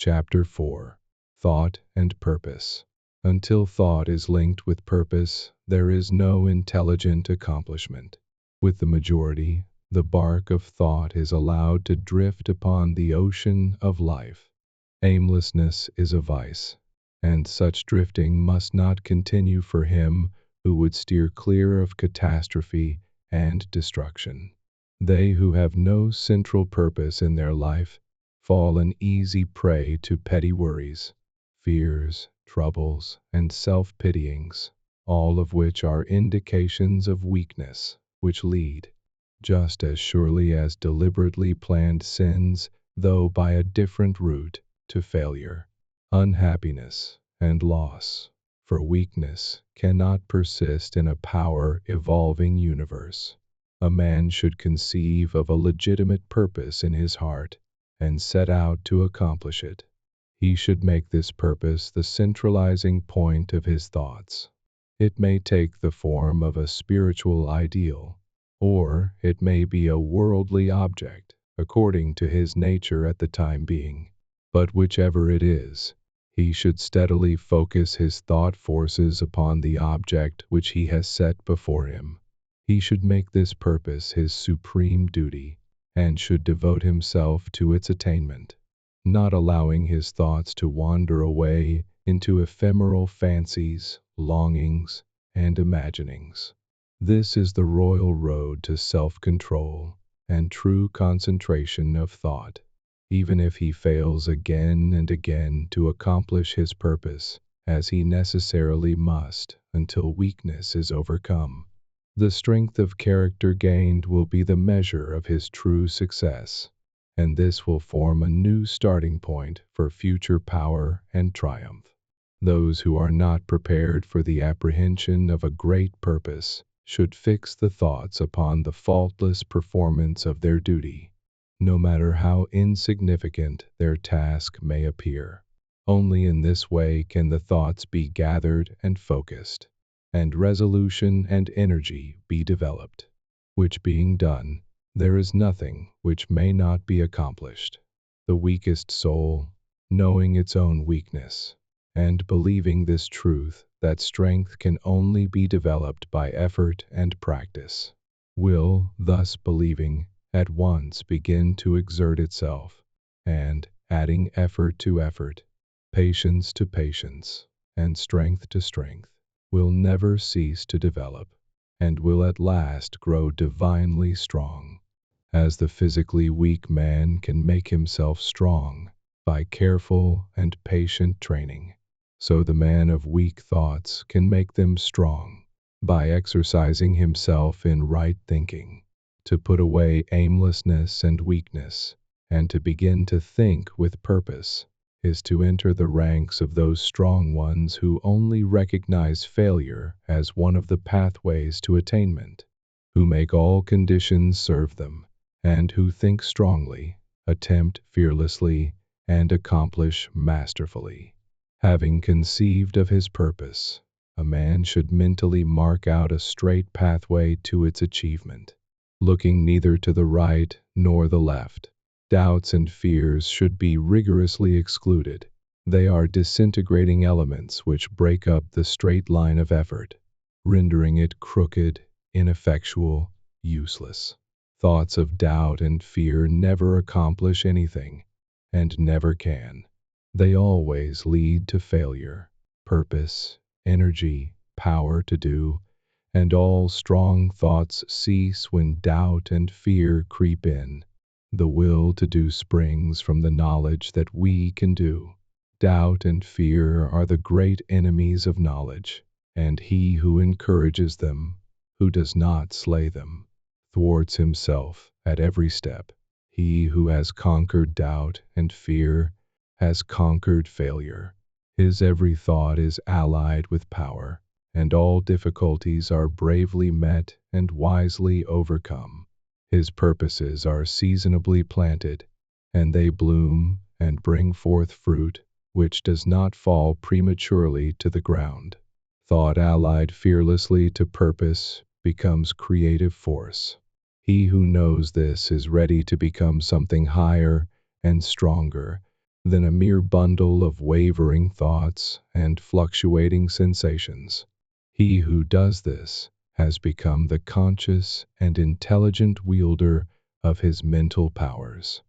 Chapter 4. Thought and Purpose. Until thought is linked with purpose, there is no intelligent accomplishment. With the majority, the bark of thought is allowed to drift upon the ocean of life. Aimlessness is a vice, and such drifting must not continue for him who would steer clear of catastrophe and destruction. They who have no central purpose in their life fall an easy prey to petty worries, fears, troubles, and self-pityings, all of which are indications of weakness, which lead, just as surely as deliberately planned sins, though by a different route, to failure, unhappiness, and loss. For weakness cannot persist in a power-evolving universe. A man should conceive of a legitimate purpose in his heart and set out to accomplish it. He should make this purpose the centralizing point of his thoughts. It may take the form of a spiritual ideal, or it may be a worldly object, according to his nature at the time being. But whichever it is, he should steadily focus his thought forces upon the object which he has set before him. He should make this purpose his supreme duty, and should devote himself to its attainment, not allowing his thoughts to wander away into ephemeral fancies, longings, and imaginings. This is the royal road to self-control and true concentration of thought. Even if he fails again and again to accomplish his purpose, as he necessarily must until weakness is overcome, the strength of character gained will be the measure of his true success, and this will form a new starting point for future power and triumph. Those who are not prepared for the apprehension of a great purpose should fix the thoughts upon the faultless performance of their duty, no matter how insignificant their task may appear. Only in this way can the thoughts be gathered and focused, and resolution and energy be developed, which being done, there is nothing which may not be accomplished. The weakest soul, knowing its own weakness, and believing this truth that strength can only be developed by effort and practice, will, thus believing, at once begin to exert itself, and, adding effort to effort, patience to patience, and strength to strength, will never cease to develop, and will at last grow divinely strong. As the physically weak man can make himself strong by careful and patient training, so the man of weak thoughts can make them strong by exercising himself in right thinking. To put away aimlessness and weakness, and to begin to think with purpose, is to enter the ranks of those strong ones who only recognize failure as one of the pathways to attainment, who make all conditions serve them, and who think strongly, attempt fearlessly, and accomplish masterfully. Having conceived of his purpose, a man should mentally mark out a straight pathway to its achievement, looking neither to the right nor the left. Doubts and fears should be rigorously excluded. They are disintegrating elements which break up the straight line of effort, rendering it crooked, ineffectual, useless. Thoughts of doubt and fear never accomplish anything, and never can. They always lead to failure. Purpose, energy, power to do, and all strong thoughts cease when doubt and fear creep in. The will to do springs from the knowledge that we can do. Doubt and fear are the great enemies of knowledge, and he who encourages them, who does not slay them, thwarts himself at every step. He who has conquered doubt and fear has conquered failure. His every thought is allied with power, and all difficulties are bravely met and wisely overcome. His purposes are seasonably planted, and they bloom and bring forth fruit which does not fall prematurely to the ground. Thought allied fearlessly to purpose becomes creative force. He who knows this is ready to become something higher and stronger than a mere bundle of wavering thoughts and fluctuating sensations. He who does this has become the conscious and intelligent wielder of his mental powers.